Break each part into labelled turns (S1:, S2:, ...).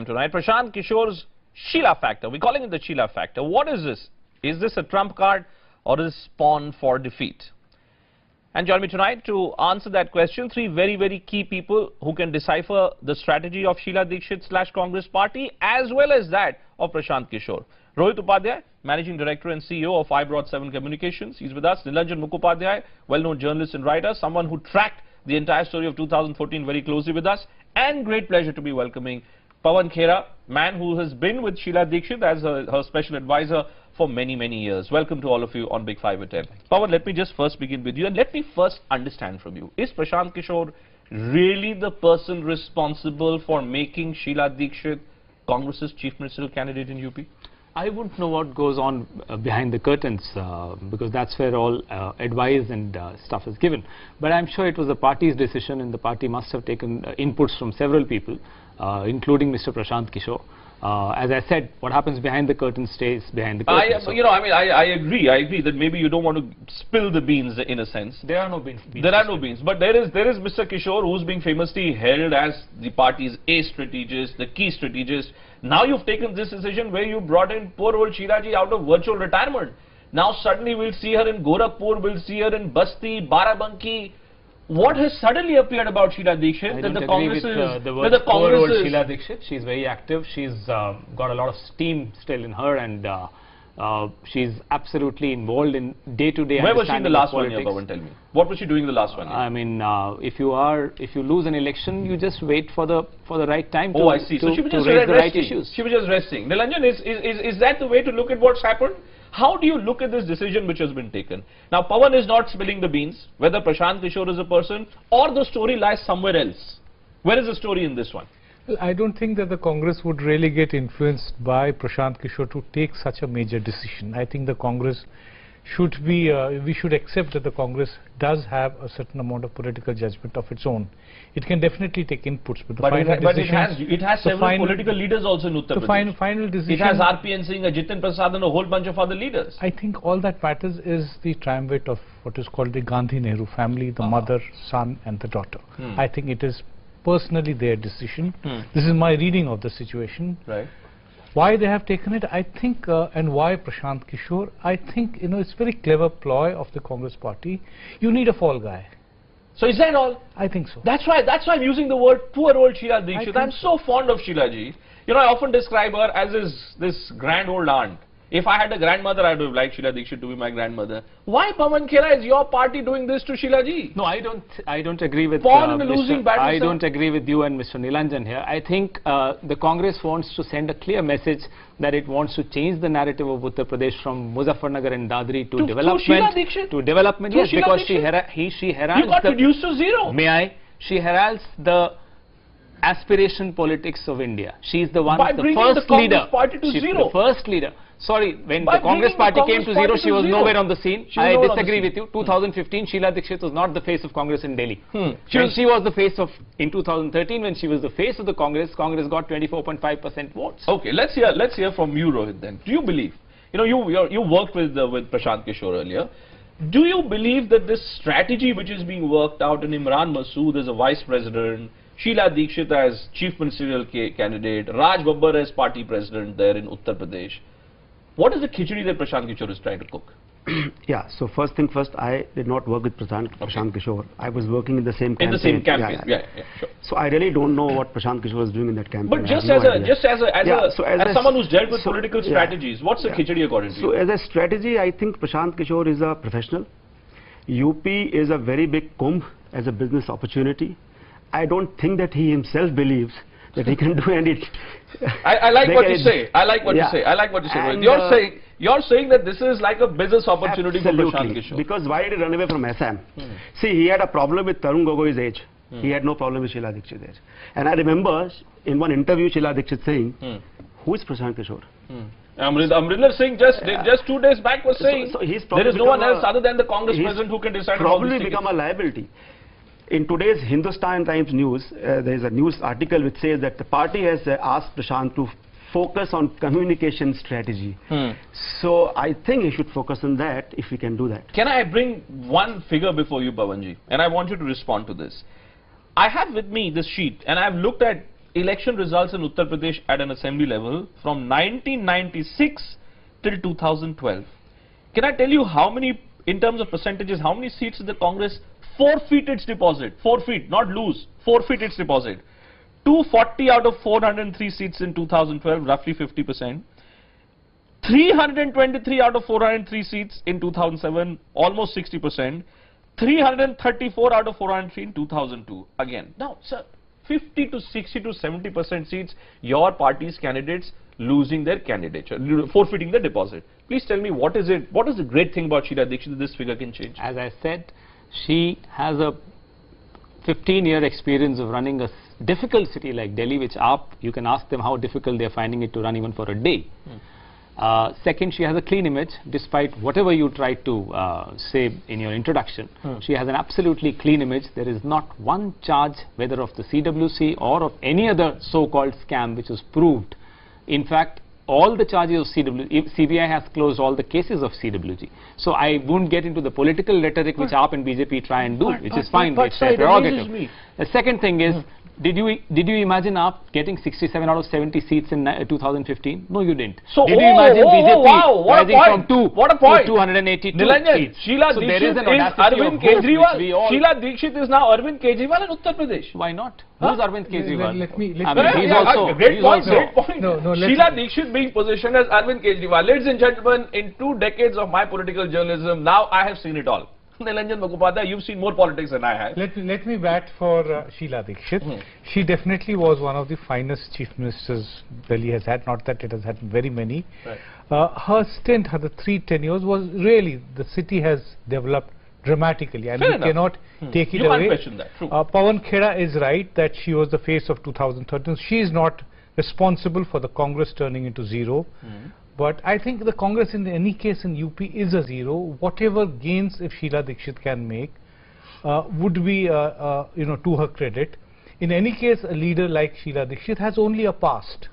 S1: time tonight. Prashant Kishore's Sheila factor. We're calling it the Sheila factor. What is this? Is this a trump card or is this pawn for defeat? And join me tonight to answer that question, three very, very key people who can decipher the strategy of Sheila Dikshit / Congress party as well as that of Prashant Kishore. Rohit Upadhyay, Managing Director and CEO of Ibroad7 Communications. He's with us. Nilanjan Mukhopadhyay, well-known journalist and writer, someone who tracked the entire story of 2014 very closely with us. And great pleasure to be welcoming Pawan Khera, man who has been with Sheila Dikshit as her special advisor for many, many years. Welcome to all of you on Big 5 at 10. Pawan, let me just first begin with you and let me first understand from you. Is Prashant Kishore really the person responsible for making Sheila Dikshit Congress's chief ministerial candidate in UP?
S2: I wouldn't know what goes on behind the curtains because that's where all advice and stuff is given. But I'm sure it was the party's decision, and the party must have taken inputs from several people, including Mr. Prashant Kishore. As I said, what happens behind the curtain stays behind the curtain.
S1: I agree that maybe you don't want to spill the beans in a sense.
S2: There are no beans.
S1: There are no beans. But there is Mr. Kishore, who's being famously hailed as the party's ace strategist, the key strategist. Now you've taken this decision where you brought in poor old Sheila ji out of virtual retirement. Now suddenly we'll see her in Gorakhpur, we'll see her in Basti, Barabanki. What has suddenly appeared about Sheila Dikshit that the Congress is...
S2: the poor old Sheila Dikshit. She's very active. She's got a lot of steam still in her, and she's absolutely involved in day-to-day.
S1: Where was she in the last 1 year, Pawan? Tell me. What was she doing in the last 1 year?
S2: I mean, if you lose an election, you just wait for the right time to,
S1: I see. So she was just
S2: raise the right issues.
S1: She was just resting. Nilanjan, is that the way to look at what's happened? How do you look at this decision which has been taken? Now, Pawan is not spilling the beans, whether Prashant Kishore is a person or the story lies somewhere else. Where is the story in this one?
S3: Well, I don't think that the Congress would really get influenced by Prashant Kishore to take such a major decision. I think the Congress should be, we should accept that the Congress does have a certain amount of political judgment of its own. It can definitely take inputs, but
S1: it has several political leaders also in Uttar Pradesh.
S3: The final decision...
S1: It has RPN Singh, Jitin Prasad and a whole bunch of other leaders.
S3: I think all that matters is the triumvirate of what is called the Gandhi-Nehru family, the mother, son and the daughter. I think it is personally their decision. This is my reading of the situation.
S1: Right.
S3: Why they have taken it, I think, and why Prashant Kishore, I think, it's very clever ploy of the Congress party. You need a fall guy.
S1: So is that all?
S3: I think so.
S1: That's why I'm using the word poor old Sheila Dikshit. I'm so fond of Sheila ji. I often describe her as this grand old aunt. If I had a grandmother, I would have liked Sheila Dikshit to be my grandmother. Why, Pawan Khera, is your party doing this to Sheila ji?
S2: No, I don't agree with
S1: I
S2: don't agree with you and Mr. Nilanjan here. I think the Congress wants to send a clear message that it wants to change the narrative of Uttar Pradesh from Muzaffarnagar and Dadri to development.
S1: Sheila Dikshit?
S2: To development, yes, because she heralds...
S1: You got reduced to zero.
S2: May I? She heralds the aspiration politics of India. She is the one, the first leader. She's the first leader. Sorry, when the Congress party came to zero, she was nowhere on the scene. I disagree with you. 2015, Sheila Dikshit was not the face of Congress in Delhi. She was the face of, in 2013, when she was the face of the Congress got 24.5% votes.
S1: Okay, let's hear from you, Rohit, then. Do you believe, you worked with Prashant Kishore earlier. Do you believe that this strategy which is being worked out in Imran Masood as a vice president, Sheila Dikshit as chief ministerial candidate, Raj Babbar as party president there in Uttar Pradesh, what is the khichdi that Prashant Kishore is trying to cook?
S4: Yeah, so first thing first, I did not work with Prashant Kishore. I was working in the same campaign.
S1: In the same campaign, yeah, sure.
S4: So I really don't know what Prashant Kishore was doing in that campaign.
S1: But just as someone who's dealt with political strategies, what's the khichdi according to you?
S4: So as a strategy, I think Prashant Kishore is a professional. UP is a very big kumbh as a business opportunity. I don't think that he himself believes that he can do any...
S1: I like what you say. I like what you say. You're saying that this is like a business opportunity for Prashant Kishore.
S4: Because why did he run away from Assam? See, he had a problem with Tarun Gogoi's age. He had no problem with Sheila Dikshit's age. And I remember in one interview Sheila Dikshit saying, who is Prashant Kishore?
S1: Amrinder Singh just 2 days back was saying there is no one else other than the Congress president who can decide.
S4: Probably become a liability. In today's Hindustan Times news, there is a news article which says that the party has asked Prashant to focus on communication strategy. So I think he should focus on that if we can do that.
S1: Can I bring one figure before you, Pawanji? And I want you to respond to this. I have with me this sheet and I've looked at election results in Uttar Pradesh at an assembly level from 1996 till 2012. Can I tell you how many, in terms of percentages, how many seats did the Congress forfeit its deposit? Forfeit, not lose. Forfeit its deposit. 240 out of 403 seats in 2012, roughly 50%. 323 out of 403 seats in 2007, almost 60%. 334 out of 403 in 2002. Again, now, sir, 50 to 60 to 70% seats, your party's candidates losing their candidature, forfeiting the deposit. Please tell me, what is it? What is the great thing about Sheila Dikshit that this figure can change?
S2: As I said, she has a 15-year experience of running a difficult city like Delhi, which you can ask them how difficult they are finding it to run even for a day. Second, she has a clean image, despite whatever you try to say in your introduction. She has an absolutely clean image. There is not one charge, whether of the CWC or of any other so-called scam, which was proved. In fact, all the charges of CBI has closed all the cases of CWG. So I won't get into the political rhetoric which AAP and BJP try and do, which is fine. It's their prerogative. The second thing is, did you imagine AAP getting 67 out of 70 seats in 2015? No, you didn't.
S1: So,
S2: did you imagine BJP rising from 2 to 282
S1: Nilanjan,
S2: seats?
S1: Sheila Dikshit is Arvind Kejriwal. Sheila Dikshit is now Arvind Kejriwal in Uttar Pradesh.
S2: Why not? Who's Arvind Kejriwal?
S3: Let me
S1: great point. Sheila Dikshit being positioned as Arvind Kejriwal. Ladies and gentlemen, in 2 decades of my political journalism, now I have seen it all. Nilanjan Mukhopadhyay, you've seen more politics than I have.
S3: Let me bat for Sheila Dikshit. She definitely was one of the finest chief ministers Delhi has had, not that it has had very many. Right. Her stint, her 3 tenures was really, the city has developed dramatically, and we cannot take it away.
S1: You can't question that. True.
S3: Pawan Khera is right that she was the face of 2013. She is not responsible for the Congress turning into zero. But I think the Congress in any case in UP is a zero. Whatever gains if Sheila Dikshit can make would be to her credit. In any case, a leader like Sheila Dikshit has only a past.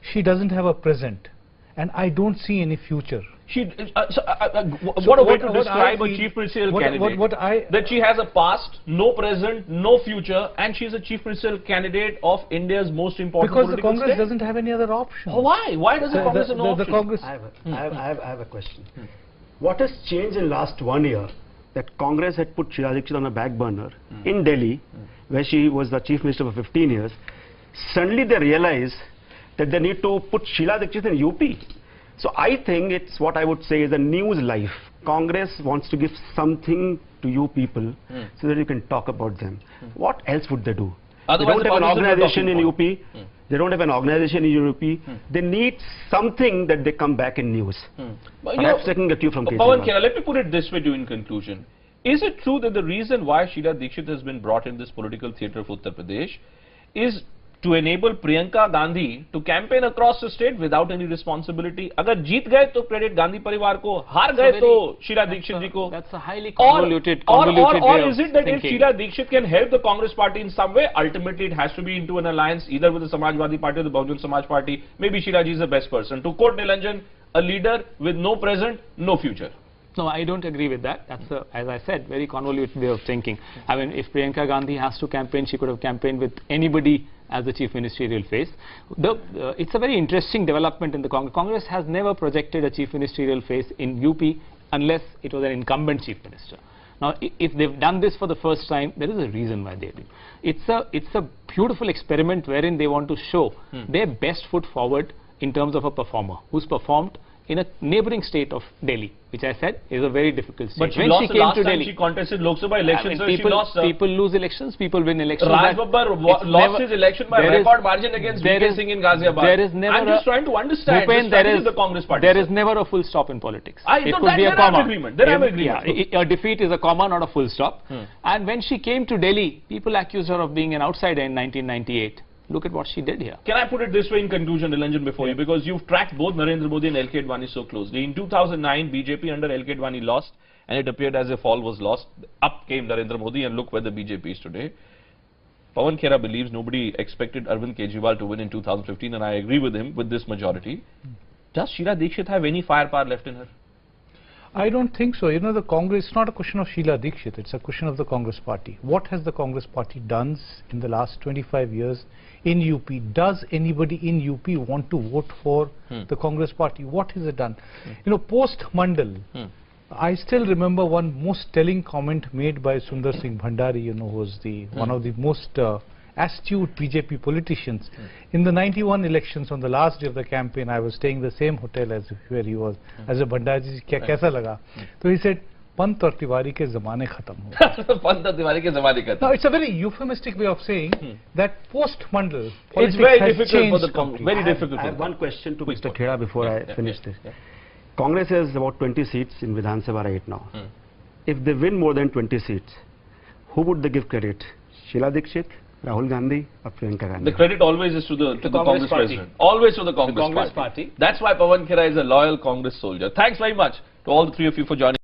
S3: She doesn't have a present, and I don't see any future.
S1: What a way to describe a chief ministerial candidate. That she has a past, no present, no future, and she is a chief ministerial candidate of India's most important
S3: political
S1: state.
S3: Because the Congress doesn't have any other option.
S1: Why? Why does the Congress have no option?
S4: I have a question. What has changed in last 1 year that Congress had put Sheila Dikshit on a back burner in Delhi, where she was the chief minister for 15 years? Suddenly they realize that they need to put Sheila Dikshit in UP. So I think it's what I would say is a news life. Congress wants to give something to you people so that you can talk about them. What else would they do? Otherwise, they don't have an organization in UP. They don't have an organization in UP. They need something that they come back in news. Perhaps they can get you from
S1: Pawan Khera, let me put it this way to you in conclusion. Is it true that the reason why Sheila Dikshit has been brought in this political theatre of Uttar Pradesh is to enable Priyanka Gandhi to campaign across the state without any responsibility? Agar jeet gaye to credit Gandhi parivar ko, haar gaye to Sheila Dikshit ji ko.
S2: That's a highly convoluted
S1: or is it that if Sheila Dikshit can help the Congress party in some way, ultimately it has to be into an alliance either with the Samajwadi Party or the Bahujan Samaj Party? Maybe Sheila ji is the best person. To quote Nilanjan, a leader with no present, no future.
S2: No, I don't agree with that. That's, as I said, very convoluted way of thinking. I mean, if Priyanka Gandhi has to campaign, she could have campaigned with anybody as the chief ministerial face. It's a very interesting development in the Congress. Congress has never projected a chief ministerial face in UP unless it was an incumbent chief minister. Now, if they've done this for the first time, there is a reason why they do. It's a beautiful experiment wherein they want to show their best foot forward in terms of a performer who's performed in a neighbouring state of Delhi, which I said is a very difficult state.
S1: But she lost the last time she contested Lok Sabha elections, so she lost.
S2: People lose elections, people win elections.
S1: Raj Babbar lost his election by record margin against VK Singh in Ghaziabad.
S2: There is never
S1: I'm just trying to understand the strategy of the Congress party.
S2: There is never a full stop in politics.
S1: It could be a comma. There are agreement.
S2: A defeat is a comma, not a full stop. And when she came to Delhi, people accused her of being an outsider in 1998. Look at what she did here.
S1: Can I put it this way in conclusion, Nilanjan, before you, because you've tracked both Narendra Modi and LK Advani so closely. In 2009, BJP under LK Advani lost, and it appeared as if all was lost. Up came Narendra Modi, and look where the BJP is today. Pawan Khera believes nobody expected Arvind Kejriwal to win in 2015, and I agree with him with this majority. Does Sheila Dikshit have any firepower left in her?
S3: I don't think so. You know, the Congress, it's not a question of Sheila Dikshit, it's a question of the Congress party. What has the Congress party done in the last 25 years in UP? Does anybody in UP want to vote for the Congress party? What has it done? You know, post-Mandal, I still remember one most telling comment made by Sundar Singh Bhandari, you know, who was the one of the most astute BJP politicians. In the 91 elections, on the last day of the campaign, I was staying in the same hotel as where he was. As a Bhandari ji, kya kaisa laga? So he said, Pant aur Tiwari ke zamane khatam ho gaye.
S1: Pant aur Tiwari ke zamane khatam.
S3: Now, it's a very euphemistic way of saying that post-Mandal,
S1: it's very difficult for the Congress. Very difficult.
S4: I have one question to Mr. Khera before I finish this. Congress has about 20 seats in Vidhan Sabha right now. If they win more than 20 seats, who would they give credit? Sheila Dikshit, Rahul Gandhi, or Priyanka Gandhi?
S1: The credit always is to the Congress president. Always to the Congress party. That's why Pawan Khera is a loyal Congress soldier. Thanks very much to all the three of you for joining.